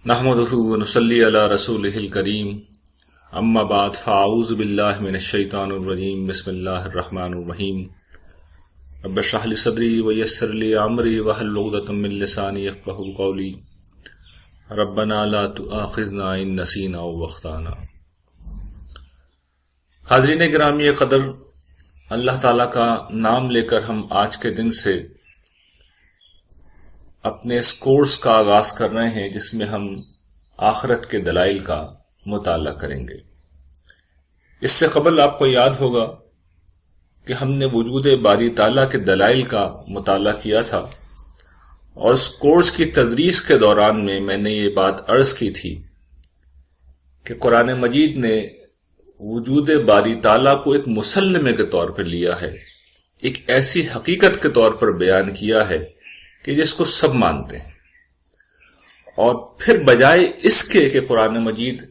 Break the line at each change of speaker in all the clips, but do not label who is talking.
نحمدہ ونصلی علی رسولہ الکریم اما بعد فاعوذ باللہ من الشیطان الرجیم بسم اللہ الرحمن الرحیم رب اشرح لی صدری ویسر لی امری واحلل عقدۃ من لسانی یفقہوا قولی ربنا لا تؤاخذنا ان نسینا او اخطانا۔ حاضرین گرامی قدر، اللہ تعالیٰ کا نام لے کر ہم آج کے دن سے اپنے اس کورس کا آغاز کر رہے ہیں جس میں ہم آخرت کے دلائل کا مطالعہ کریں گے۔ اس سے قبل آپ کو یاد ہوگا کہ ہم نے وجود باری تعالیٰ کے دلائل کا مطالعہ کیا تھا، اور اس کورس کی تدریس کے دوران میں نے یہ بات عرض کی تھی کہ قرآن مجید نے وجود باری تعالیٰ کو ایک مسلمے کے طور پر لیا ہے، ایک ایسی حقیقت کے طور پر بیان کیا ہے کہ جس کو سب مانتے ہیں، اور پھر بجائے اس کے کہ قرآن مجید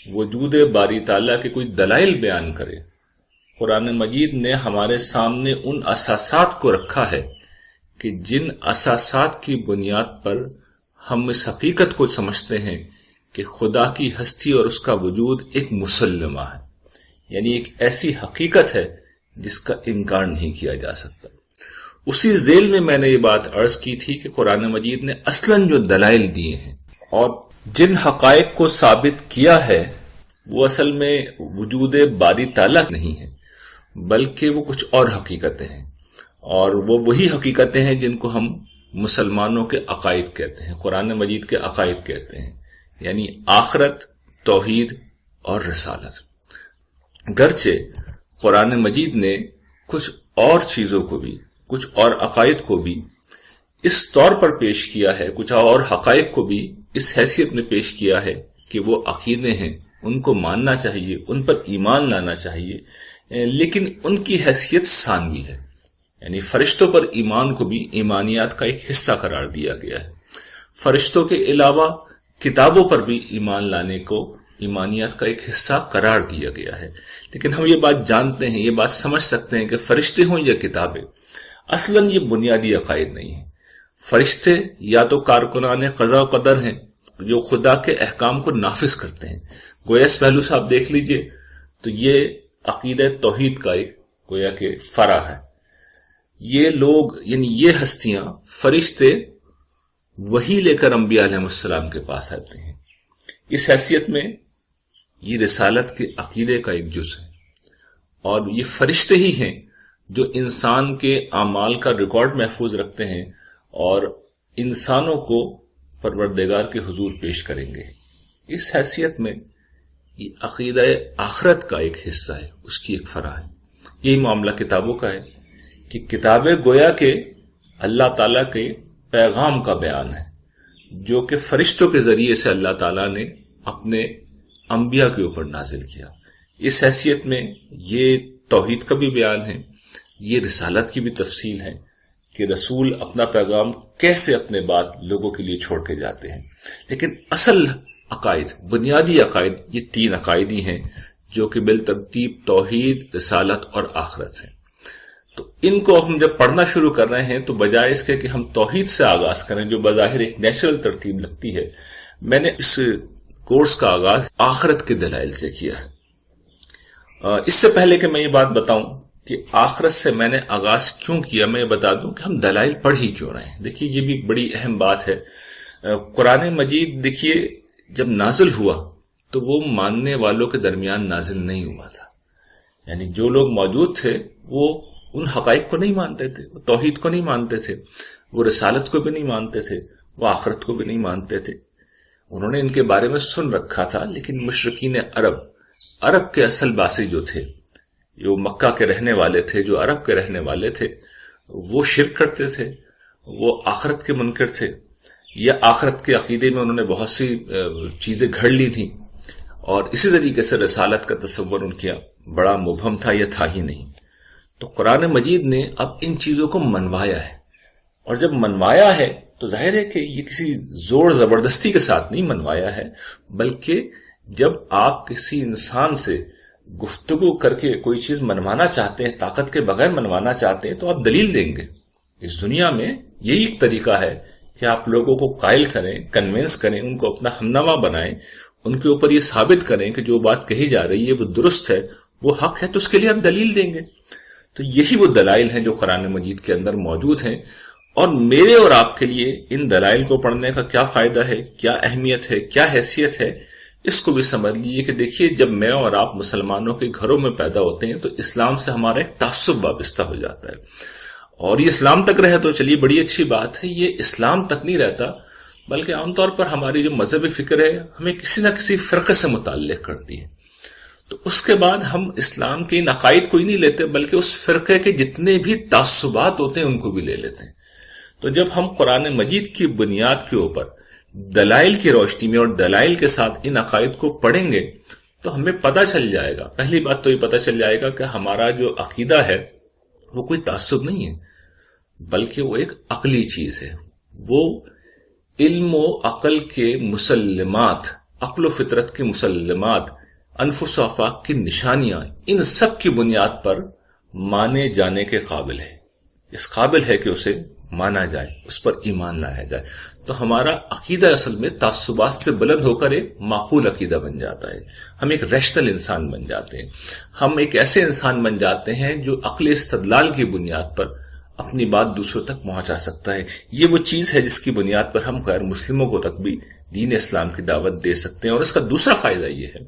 وجود باری تعالیٰ کے کوئی دلائل بیان کرے، قرآن مجید نے ہمارے سامنے ان اساسات کو رکھا ہے کہ جن اساسات کی بنیاد پر ہم اس حقیقت کو سمجھتے ہیں کہ خدا کی ہستی اور اس کا وجود ایک مسلمہ ہے، یعنی ایک ایسی حقیقت ہے جس کا انکار نہیں کیا جا سکتا۔ اسی ذیل میں نے یہ بات عرض کی تھی کہ قرآن مجید نے اصلاً جو دلائل دیے ہیں اور جن حقائق کو ثابت کیا ہے وہ اصل میں وجود باری تعالیٰ نہیں ہے، بلکہ وہ کچھ اور حقیقتیں ہیں، اور وہ وہی حقیقتیں ہیں جن کو ہم مسلمانوں کے عقائد کہتے ہیں، قرآن مجید کے عقائد کہتے ہیں، یعنی آخرت، توحید اور رسالت۔ گرچہ قرآن مجید نے کچھ اور چیزوں کو بھی، کچھ اور عقائد کو بھی اس طور پر پیش کیا ہے، کچھ اور حقائق کو بھی اس حیثیت میں پیش کیا ہے کہ وہ عقیدے ہیں، ان کو ماننا چاہیے، ان پر ایمان لانا چاہیے، لیکن ان کی حیثیت ثانوی ہے، یعنی فرشتوں پر ایمان کو بھی ایمانیات کا ایک حصہ قرار دیا گیا ہے۔ فرشتوں کے علاوہ کتابوں پر بھی ایمان لانے کو ایمانیات کا ایک حصہ قرار دیا گیا ہے، لیکن ہم یہ بات جانتے ہیں، یہ بات سمجھ سکتے ہیں کہ فرشتے ہوں یا کتابیں، اصلاً یہ بنیادی عقائد نہیں ہیں۔ فرشتے یا تو کارکنان قضاء و قدر ہیں جو خدا کے احکام کو نافذ کرتے ہیں، گویا اس پہلو سے آپ دیکھ لیجئے تو یہ عقیدہ توحید کا ایک گویا کہ فرع ہے۔ یہ لوگ یعنی یہ ہستیاں، فرشتے وہی لے کر انبیاء علیہ السلام کے پاس آتے ہیں، اس حیثیت میں یہ رسالت کے عقیدے کا ایک جز ہے، اور یہ فرشتے ہی ہیں جو انسان کے اعمال کا ریکارڈ محفوظ رکھتے ہیں اور انسانوں کو پروردگار کے حضور پیش کریں گے۔ اس حیثیت میں یہ عقیدہ آخرت کا ایک حصہ ہے، اس کی ایک فرع ہے۔ یہی معاملہ کتابوں کا ہے کہ کتابیں گویا کہ اللہ تعالیٰ کے پیغام کا بیان ہے جو کہ فرشتوں کے ذریعے سے اللہ تعالیٰ نے اپنے انبیاء کے اوپر نازل کیا۔ اس حیثیت میں یہ توحید کا بھی بیان ہے، یہ رسالت کی بھی تفصیل ہے کہ رسول اپنا پیغام کیسے اپنے بعد لوگوں کے لیے چھوڑ کے جاتے ہیں۔ لیکن اصل عقائد، بنیادی عقائد، یہ تین عقائد ہی ہیں جو کہ بالترتیب توحید، رسالت اور آخرت ہیں۔ تو ان کو ہم جب پڑھنا شروع کر رہے ہیں تو بجائے اس کے کہ ہم توحید سے آغاز کریں جو بظاہر ایک نیچرل ترتیب لگتی ہے، میں نے اس کورس کا آغاز آخرت کے دلائل سے کیا ہے۔ اس سے پہلے کہ میں یہ بات بتاؤں کہ آخرت سے میں نے آغاز کیوں کیا، میں یہ بتا دوں کہ ہم دلائل پڑھ ہی کیوں رہے ہیں۔ دیکھیے یہ بھی ایک بڑی اہم بات ہے۔ قرآن مجید دیکھیے جب نازل ہوا تو وہ ماننے والوں کے درمیان نازل نہیں ہوا تھا، یعنی جو لوگ موجود تھے وہ ان حقائق کو نہیں مانتے تھے، وہ توحید کو نہیں مانتے تھے، وہ رسالت کو بھی نہیں مانتے تھے، وہ آخرت کو بھی نہیں مانتے تھے۔ انہوں نے ان کے بارے میں سن رکھا تھا، لیکن مشرکین عرب کے اصل باسی جو تھے، جو مکہ کے رہنے والے تھے، جو عرب کے رہنے والے تھے، وہ شرک کرتے تھے، وہ آخرت کے منکر تھے، یا آخرت کے عقیدے میں انہوں نے بہت سی چیزیں گھڑ لی تھیں، اور اسی طریقے سے رسالت کا تصور ان کا بڑا مبہم تھا یا تھا ہی نہیں۔ تو قرآن مجید نے اب ان چیزوں کو منوایا ہے، اور جب منوایا ہے تو ظاہر ہے کہ یہ کسی زور زبردستی کے ساتھ نہیں منوایا ہے، بلکہ جب آپ کسی انسان سے گفتگو کر کے کوئی چیز منوانا چاہتے ہیں، طاقت کے بغیر منوانا چاہتے ہیں، تو آپ دلیل دیں گے۔ اس دنیا میں یہی ایک طریقہ ہے کہ آپ لوگوں کو قائل کریں، کنونس کریں، ان کو اپنا ہمنوا بنائیں، ان کے اوپر یہ ثابت کریں کہ جو بات کہی جا رہی ہے وہ درست ہے، وہ حق ہے، تو اس کے لیے آپ دلیل دیں گے۔ تو یہی وہ دلائل ہیں جو قرآن مجید کے اندر موجود ہیں، اور میرے اور آپ کے لیے ان دلائل کو پڑھنے کا کیا فائدہ ہے، کیا اہمیت ہے، کیا حیثیت ہے، اس کو بھی سمجھ لیجیے کہ دیکھیے جب میں اور آپ مسلمانوں کے گھروں میں پیدا ہوتے ہیں تو اسلام سے ہمارا ایک تعصب وابستہ ہو جاتا ہے، اور یہ اسلام تک رہے تو چلیے بڑی اچھی بات ہے، یہ اسلام تک نہیں رہتا بلکہ عام طور پر ہماری جو مذہبی فکر ہے ہمیں کسی نہ کسی فرقے سے متعلق کرتی ہے، تو اس کے بعد ہم اسلام کے ان عقائد کو ہی نہیں لیتے بلکہ اس فرقے کے جتنے بھی تعصبات ہوتے ہیں ان کو بھی لے لیتے ہیں۔ تو جب ہم قرآن مجید کی بنیاد کے اوپر دلائل کی روشنی میں اور دلائل کے ساتھ ان عقائد کو پڑھیں گے تو ہمیں پتہ چل جائے گا، پہلی بات تو یہ پتہ چل جائے گا کہ ہمارا جو عقیدہ ہے وہ کوئی تعصب نہیں ہے بلکہ وہ ایک عقلی چیز ہے، وہ علم و عقل کے مسلمات، عقل و فطرت کے مسلمات، انفس و آفاق کی نشانیاں، ان سب کی بنیاد پر مانے جانے کے قابل ہے، اس قابل ہے کہ اسے مانا جائے، اس پر ایمان لایا جائے۔ تو ہمارا عقیدہ اصل میں تعصبات سے بلند ہو کر ایک معقول عقیدہ بن جاتا ہے، ہم ایک ریشنل انسان بن جاتے ہیں، ہم ایک ایسے انسان بن جاتے ہیں جو عقل استدلال کی بنیاد پر اپنی بات دوسروں تک پہنچا سکتا ہے۔ یہ وہ چیز ہے جس کی بنیاد پر ہم غیر مسلموں کو تک بھی دین اسلام کی دعوت دے سکتے ہیں، اور اس کا دوسرا فائدہ یہ ہے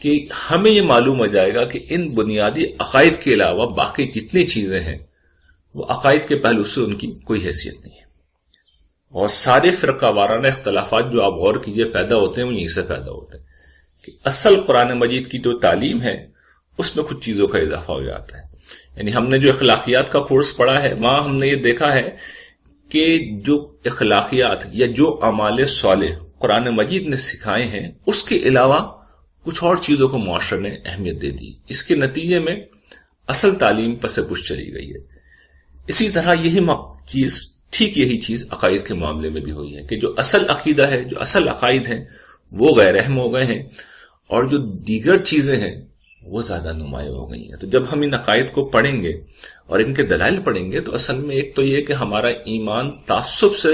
کہ ہمیں یہ معلوم ہو جائے گا کہ ان بنیادی عقائد کے علاوہ باقی جتنی چیزیں ہیں وہ عقائد کے پہلو سے ان کی کوئی حیثیت نہیں ہے، اور سارے فرقہ وارانہ اختلافات جو آپ غور کیجئے پیدا ہوتے ہیں وہ یہیں سے پیدا ہوتے ہیں کہ اصل قرآن مجید کی جو تعلیم ہے اس میں کچھ چیزوں کا اضافہ ہو جاتا ہے۔ یعنی ہم نے جو اخلاقیات کا کورس پڑھا ہے وہاں ہم نے یہ دیکھا ہے کہ جو اخلاقیات یا جو اعمال صالح قرآن مجید نے سکھائے ہیں اس کے علاوہ کچھ اور چیزوں کو معاشرے نے اہمیت دے دی، اس کے نتیجے میں اصل تعلیم پس پش چلی گئی ہے۔ اسی طرح ٹھیک یہی چیز عقائد کے معاملے میں بھی ہوئی ہے کہ جو اصل عقیدہ ہے، جو اصل عقائد ہیں وہ غیر اہم ہو گئے ہیں، اور جو دیگر چیزیں ہیں وہ زیادہ نمایاں ہو گئی ہیں۔ تو جب ہم ان عقائد کو پڑھیں گے اور ان کے دلائل پڑھیں گے تو اصل میں ایک تو یہ کہ ہمارا ایمان تعصب سے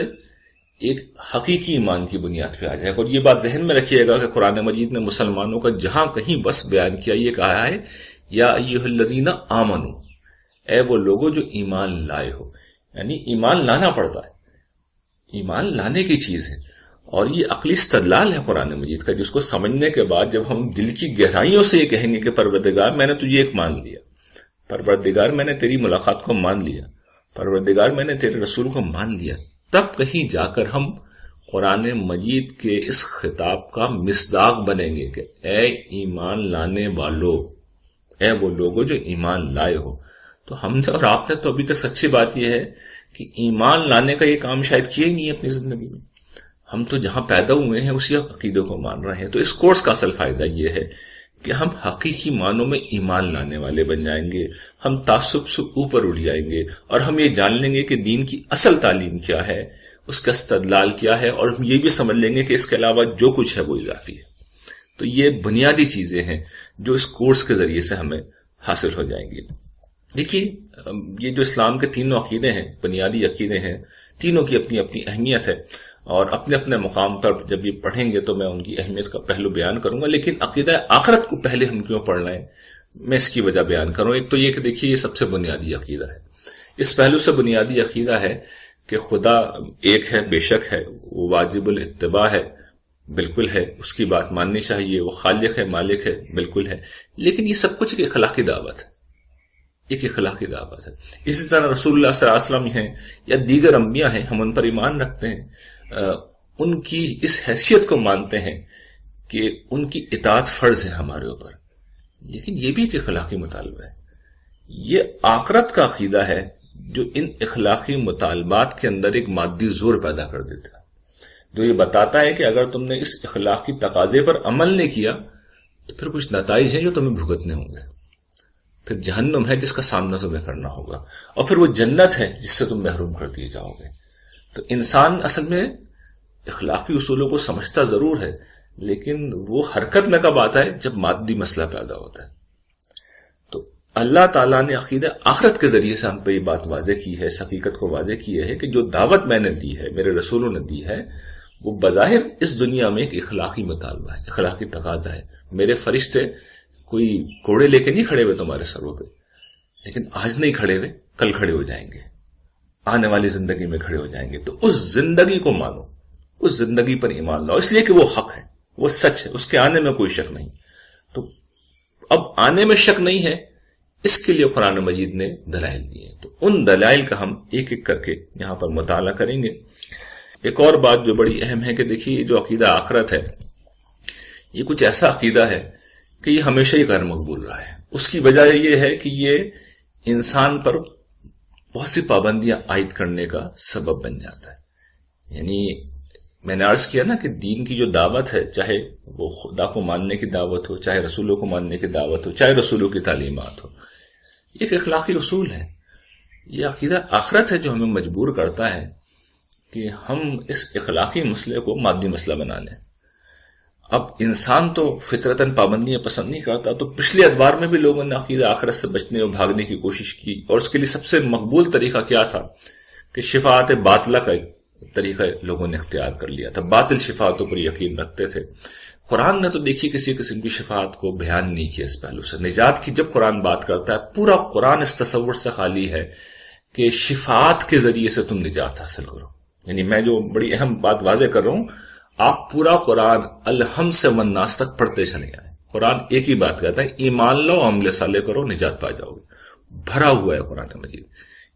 ایک حقیقی ایمان کی بنیاد پہ آ جائے گا، اور یہ بات ذہن میں رکھیے گا کہ قرآن مجید نے مسلمانوں کا جہاں کہیں بس بیان کیا یہ کہا ہے یا ایھا الذین آمنوا، اے وہ لوگوں جو ایمان لائے ہو، یعنی ایمان لانا پڑتا ہے، ایمان لانے کی چیز ہے، اور یہ عقلی استدلال ہے قرآن مجید کا، جس کو سمجھنے کے بعد جب ہم دل کی گہرائیوں سے یہ کہیں گے کہ پروردگار میں نے تجھے ایک مان لیا، پروردگار میں نے تیری ملاقات کو مان لیا، پروردگار میں نے تیرے رسول کو مان لیا، تب کہیں جا کر ہم قرآن مجید کے اس خطاب کا مصداق بنیں گے کہ اے ایمان لانے والو، اے وہ لوگوں جو ایمان لائے ہو۔ تو ہم نے اور آپ نے تو ابھی تک سچی بات یہ ہے کہ ایمان لانے کا یہ کام شاید کیا ہی نہیں ہے اپنی زندگی میں، ہم تو جہاں پیدا ہوئے ہیں اسی عقیدوں کو مان رہے ہیں۔ تو اس کورس کا اصل فائدہ یہ ہے کہ ہم حقیقی معنوں میں ایمان لانے والے بن جائیں گے، ہم تعصب سے اوپر اٹھ جائیں گے، اور ہم یہ جان لیں گے کہ دین کی اصل تعلیم کیا ہے، اس کا استدلال کیا ہے، اور ہم یہ بھی سمجھ لیں گے کہ اس کے علاوہ جو کچھ ہے وہ اضافی ہے۔ تو یہ بنیادی چیزیں ہیں جو اس کورس کے ذریعے سے ہمیں حاصل ہو جائیں گی۔ دیکھیے یہ جو اسلام کے تینوں عقیدے ہیں، بنیادی عقیدے ہیں، تینوں کی اپنی اپنی اہمیت ہے، اور اپنے اپنے مقام پر جب یہ پڑھیں گے تو میں ان کی اہمیت کا پہلو بیان کروں گا، لیکن عقیدہ آخرت کو پہلے ہم کیوں پڑھ رہے ہیں میں اس کی وجہ بیان کروں۔ ایک تو یہ کہ دیکھیے یہ سب سے بنیادی عقیدہ ہے، اس پہلو سے بنیادی عقیدہ ہے کہ خدا ایک ہے، بے شک ہے، وہ واجب الاتباع ہے، بالکل ہے، اس کی بات ماننی چاہیے، وہ خالق ہے، مالک ہے، بالکل ہے، لیکن یہ سب کچھ ایک اخلاقی دعوت ہے، ایک اخلاقی دعوت ہے۔ اسی طرح رسول اللہ صلی اللہ علیہ وسلم ہیں یا دیگر انبیاء ہیں، ہم ان پر ایمان رکھتے ہیں، ان کی اس حیثیت کو مانتے ہیں کہ ان کی اطاعت فرض ہے ہمارے اوپر، لیکن یہ بھی ایک اخلاقی مطالبہ ہے، یہ آخرت کا عقیدہ ہے جو ان اخلاقی مطالبات کے اندر ایک مادی زور پیدا کر دیتا ہے، جو یہ بتاتا ہے کہ اگر تم نے اس اخلاقی تقاضے پر عمل نہیں کیا تو پھر کچھ نتائج ہیں جو تمہیں بھگتنے ہوں گے، پھر جہنم ہے جس کا سامنا تمہیں کرنا ہوگا، اور پھر وہ جنت ہے جس سے تم محروم کر دیے جاؤ گے۔ تو انسان اصل میں اخلاقی اصولوں کو سمجھتا ضرور ہے، لیکن وہ حرکت میں کب آتا ہے جب مادی مسئلہ پیدا ہوتا ہے۔ تو اللہ تعالیٰ نے عقیدہ آخرت کے ذریعے سے ہم پہ یہ بات واضح کی ہے، اس حقیقت کو واضح کی ہے کہ جو دعوت میں نے دی ہے، میرے رسولوں نے دی ہے، وہ بظاہر اس دنیا میں ایک اخلاقی مطالبہ ہے، اخلاقی تقاضا ہے۔ میرے فرشتے کوئی کوڑے لے کے نہیں کھڑے ہوئے تمہارے سروں پہ، لیکن آج نہیں کھڑے ہوئے، کل کھڑے ہو جائیں گے، آنے والی زندگی میں کھڑے ہو جائیں گے۔ تو اس زندگی کو مانو، اس زندگی پر ایمان لاؤ، اس لیے کہ وہ حق ہے، وہ سچ ہے، اس کے آنے میں کوئی شک نہیں۔ تو اب آنے میں شک نہیں ہے، اس کے لیے قرآن مجید نے دلائل دیے، تو ان دلائل کا ہم ایک ایک کر کے یہاں پر مطالعہ کریں گے۔ ایک اور بات جو بڑی اہم ہے کہ دیکھیے جو عقیدہ آخرت ہے، یہ کچھ ایسا عقیدہ ہے کہ یہ ہمیشہ ہی غیر مقبول رہا ہے۔ اس کی وجہ یہ ہے کہ یہ انسان پر بہت سی پابندیاں عائد کرنے کا سبب بن جاتا ہے۔ یعنی میں نے عرض کیا نا کہ دین کی جو دعوت ہے، چاہے وہ خدا کو ماننے کی دعوت ہو، چاہے رسولوں کو ماننے کی دعوت ہو، چاہے رسولوں کی تعلیمات ہو، ایک اخلاقی اصول ہے۔ یہ عقیدہ آخرت ہے جو ہمیں مجبور کرتا ہے کہ ہم اس اخلاقی مسئلے کو مادی مسئلہ بنا لیں۔ اب انسان تو فطرتاً پابندیاں پسند نہیں کرتا، تو پچھلے ادوار میں بھی لوگوں نے عقیدہ آخرت سے بچنے اور بھاگنے کی کوشش کی، اور اس کے لیے سب سے مقبول طریقہ کیا تھا کہ شفاعت باطلہ کا ایک طریقہ لوگوں نے اختیار کر لیا تھا، باطل شفاعتوں پر یقین رکھتے تھے۔ قرآن نے تو دیکھیے کسی قسم کی شفاعت کو بیان نہیں کیا اس پہلو سے۔ نجات کی جب قرآن بات کرتا ہے، پورا قرآن اس تصور سے خالی ہے کہ شفاعت کے ذریعے سے تم نجات حاصل کرو۔ یعنی میں جو بڑی اہم بات واضح کر رہا ہوں، آپ پورا قرآن الحمد سے والناس تک پڑھتے چلے جائیں، قرآن ایک ہی بات کہتا ہے، ایمان لو، عمل صالح کرو، نجات پا جاؤ گے۔ بھرا ہوا ہے قرآن مجید،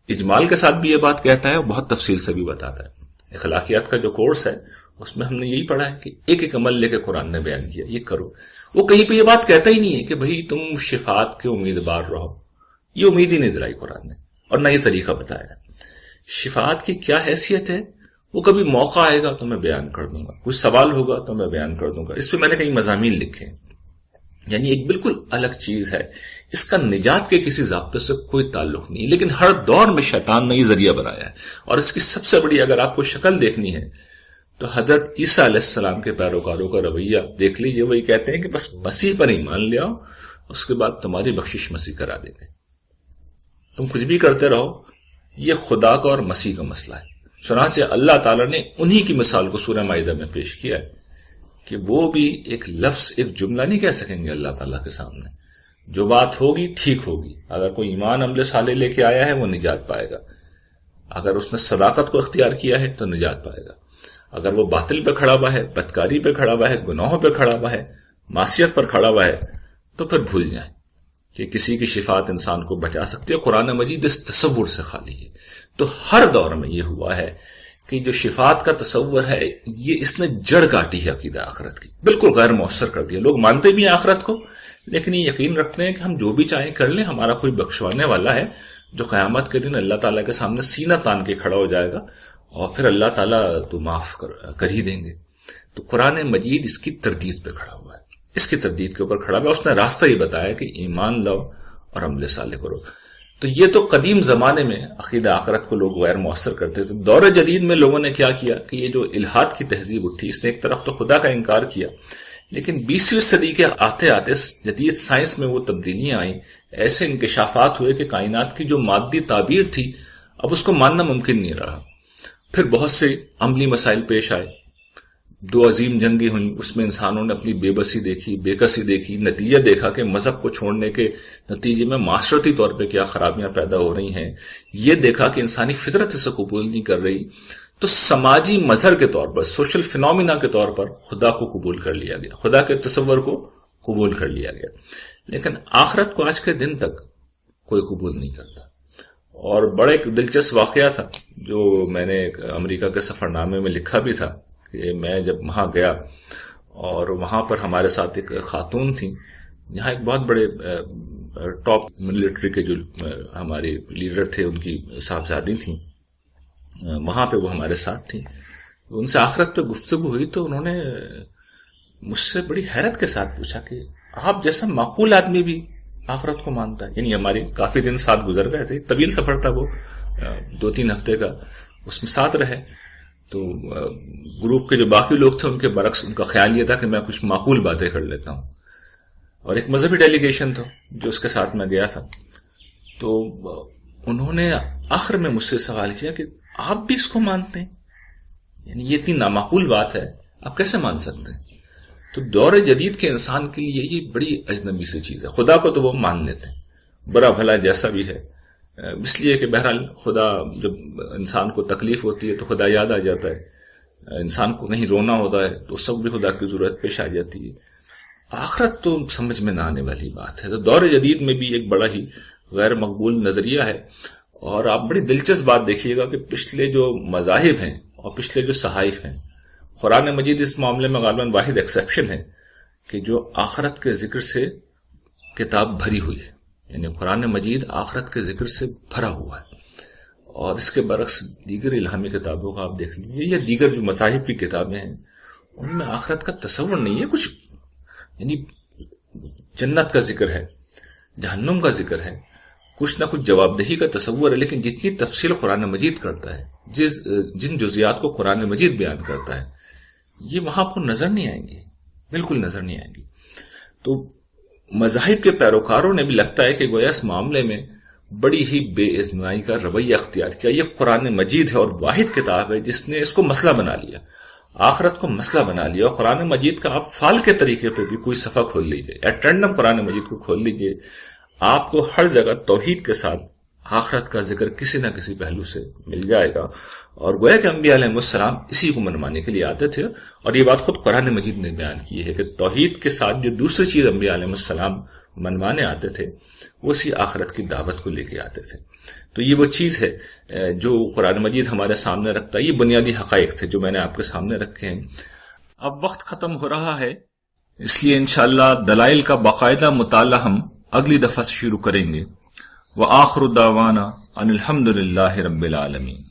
اجمال کے ساتھ بھی یہ بات کہتا ہے اور بہت تفصیل سے بھی بتاتا ہے۔ اخلاقیات کا جو کورس ہے اس میں ہم نے یہی پڑھا ہے کہ ایک ایک عمل لے کے قرآن نے بیان کیا، یہ کرو۔ وہ کہیں پہ یہ بات کہتا ہی نہیں ہے کہ بھئی تم شفاعت کے امیدوار رہو، یہ امید ہی نہیں دلائی قرآن نے، اور نہ یہ طریقہ بتایا۔ شفاعت کی کیا حیثیت ہے وہ کبھی موقع آئے گا تو میں بیان کر دوں گا، کچھ سوال ہوگا تو میں بیان کر دوں گا، اس پہ میں نے کئی مضامین لکھے ہیں۔ یعنی ایک بالکل الگ چیز ہے، اس کا نجات کے کسی ضابطے سے کوئی تعلق نہیں، لیکن ہر دور میں شیطان نے یہ ذریعہ بنایا ہے۔ اور اس کی سب سے بڑی اگر آپ کو شکل دیکھنی ہے تو حضرت عیسیٰ علیہ السلام کے پیروکاروں کا رویہ دیکھ لیجئے۔ وہی کہتے ہیں کہ بس مسیح پر ایمان لے آؤ، اس کے بعد تمہاری بخشش مسیح کرا دے گے، تم کچھ بھی کرتے رہو، یہ خدا کا اور مسیح کا مسئلہ ہے۔ چنانچہ اللہ تعالیٰ نے انہی کی مثال کو سورہ مائدہ میں پیش کیا ہے کہ وہ بھی ایک لفظ، ایک جملہ نہیں کہہ سکیں گے اللہ تعالیٰ کے سامنے۔ جو بات ہوگی ٹھیک ہوگی، اگر کوئی ایمان عمل صالح لے کے آیا ہے وہ نجات پائے گا، اگر اس نے صداقت کو اختیار کیا ہے تو نجات پائے گا، اگر وہ باطل پہ کھڑا ہوا ہے، بدکاری پہ کھڑا ہوا ہے، گناہوں پہ کھڑا ہوا ہے، معصیت پر کھڑا ہوا ہے، تو پھر بھول جائیں کہ کسی کی شفاعت انسان کو بچا سکتی ہے۔ قرآن مجید اس تصور سے خالی ہے۔ تو ہر دور میں یہ ہوا ہے کہ جو شفاعت کا تصور ہے، یہ اس نے جڑ کاٹی ہے عقیدہ آخرت کی، بالکل غیر مؤثر کر دیا۔ لوگ مانتے بھی ہیں آخرت کو، لیکن یہ یقین رکھتے ہیں کہ ہم جو بھی چاہیں کر لیں، ہمارا کوئی بخشوانے والا ہے جو قیامت کے دن اللہ تعالیٰ کے سامنے سینہ تان کے کھڑا ہو جائے گا، اور پھر اللہ تعالیٰ تو معاف کر ہی دیں گے۔ تو قرآن مجید اس کی تردید پہ کھڑا ہوا ہے، اس کی تردید کے اوپر کھڑا ہوا ہے۔ اس نے راستہ یہ بتایا کہ ایمان لاؤ اور عمل صالح کرو۔ تو یہ تو قدیم زمانے میں عقیدہ آخرت کو لوگ غیر مؤثر کرتے تھے۔ دور جدید میں لوگوں نے کیا کیا کہ یہ جو الحاد کی تہذیب اٹھی، اس نے ایک طرف تو خدا کا انکار کیا، لیکن 20ویں صدی کے آتے آتے جدید سائنس میں وہ تبدیلیاں آئیں، ایسے انکشافات ہوئے کہ کائنات کی جو مادی تعبیر تھی اب اس کو ماننا ممکن نہیں رہا۔ پھر بہت سے عملی مسائل پیش آئے، دو عظیم جنگیں ہوئیں، اس میں انسانوں نے اپنی بے بسی دیکھی، بے کسی دیکھی، نتیجہ دیکھا کہ مذہب کو چھوڑنے کے نتیجے میں معاشرتی طور پہ کیا خرابیاں پیدا ہو رہی ہیں، یہ دیکھا کہ انسانی فطرت اسے قبول نہیں کر رہی، تو سماجی مظہر کے طور پر، سوشل فینومینا کے طور پر خدا کو قبول کر لیا گیا، خدا کے تصور کو قبول کر لیا گیا، لیکن آخرت کو آج کے دن تک کوئی قبول نہیں کرتا۔ اور بڑا ایک دلچسپ واقعہ تھا جو میں نے امریکہ کے سفر نامے میں لکھا بھی تھا کہ میں جب وہاں گیا اور وہاں پر ہمارے ساتھ ایک خاتون تھیں، یہاں ایک بہت بڑے ٹاپ ملٹری کے جو ہمارے لیڈر تھے ان کی صاحبزادی تھیں، وہاں پہ وہ ہمارے ساتھ تھیں۔ ان سے آخرت پہ گفتگو ہوئی تو انہوں نے مجھ سے بڑی حیرت کے ساتھ پوچھا کہ آپ جیسا معقول آدمی بھی آخرت کو مانتا ہے۔ یعنی ہمارے کافی دن ساتھ گزر گئے تھے، طویل سفر تھا وہ، 2-3 ہفتے کا، اس میں ساتھ رہے۔ تو گروپ کے جو باقی لوگ تھے ان کے برعکس ان کا خیال یہ تھا کہ میں کچھ معقول باتیں کر لیتا ہوں، اور ایک مذہبی ڈیلیگیشن تھا جو اس کے ساتھ میں گیا تھا۔ تو انہوں نے آخر میں مجھ سے سوال کیا کہ آپ بھی اس کو مانتے ہیں؟ یعنی یہ اتنی نامعقول بات ہے، آپ کیسے مان سکتے ہیں؟ تو دور جدید کے انسان کے لیے یہ بڑی اجنبی سی چیز ہے. خدا کو تو وہ مان لیتے ہیں، برا بھلا جیسا بھی ہے، اس لیے کہ بہرحال خدا، جب انسان کو تکلیف ہوتی ہے تو خدا یاد آ جاتا ہے، انسان کو کہیں رونا ہوتا ہے تو اس وقت بھی خدا کی ضرورت پیش آ جاتی ہے. آخرت تو سمجھ میں نہ آنے والی بات ہے. تو دور جدید میں بھی ایک بڑا ہی غیر مقبول نظریہ ہے. اور آپ بڑی دلچسپ بات دیکھیے گا کہ پچھلے جو مذاہب ہیں اور پچھلے جو صحائف ہیں، قرآن مجید اس معاملے میں غالباً واحد ایکسیپشن ہے کہ جو آخرت کے ذکر سے کتاب بھری ہوئی ہے. یعنی قرآن مجید آخرت کے ذکر سے بھرا ہوا ہے. اور اس کے برعکس دیگر الہامی کتابوں کا آپ دیکھ لیجیے یا دیگر جو مذاہب کی کتابیں ہیں ان میں آخرت کا تصور نہیں ہے کچھ. یعنی جنت کا ذکر ہے، جہنم کا ذکر ہے، کچھ نہ کچھ جواب دہی کا تصور ہے، لیکن جتنی تفصیل قرآن مجید کرتا ہے، جن جزیات کو قرآن مجید بیان کرتا ہے، یہ وہاں آپ کو نظر نہیں آئیں گی، بالکل نظر نہیں آئیں گی. تو مذاہب کے پیروکاروں نے بھی لگتا ہے کہ گویا اس معاملے میں بڑی ہی بے اذنائی کا رویہ اختیار کیا. یہ قرآن مجید ہے اور واحد کتاب ہے جس نے اس کو مسئلہ بنا لیا، آخرت کو مسئلہ بنا لیا. اور قرآن مجید کا آپ فال کے طریقے پہ بھی کوئی صفحہ کھول لیجئے، ایٹ رینڈم قرآن مجید کو کھول لیجئے، آپ کو ہر جگہ توحید کے ساتھ آخرت کا ذکر کسی نہ کسی پہلو سے مل جائے گا. اور گویا کہ انبیاء علیہ السلام اسی کو منوانے کے لیے آتے تھے. اور یہ بات خود قرآن مجید نے بیان کی ہے کہ توحید کے ساتھ جو دوسری چیز انبیاء علیہ السلام منوانے آتے تھے وہ اسی آخرت کی دعوت کو لے کے آتے تھے. تو یہ وہ چیز ہے جو قرآن مجید ہمارے سامنے رکھتا ہے. یہ بنیادی حقائق تھے جو میں نے آپ کے سامنے رکھے ہیں. اب وقت ختم ہو رہا ہے، اس لیے انشاءاللہ دلائل کا باقاعدہ مطالعہ ہم اگلی دفعہ سے شروع کریں گے. وآخر دعوانا ان الحمد للہ رب العالمین.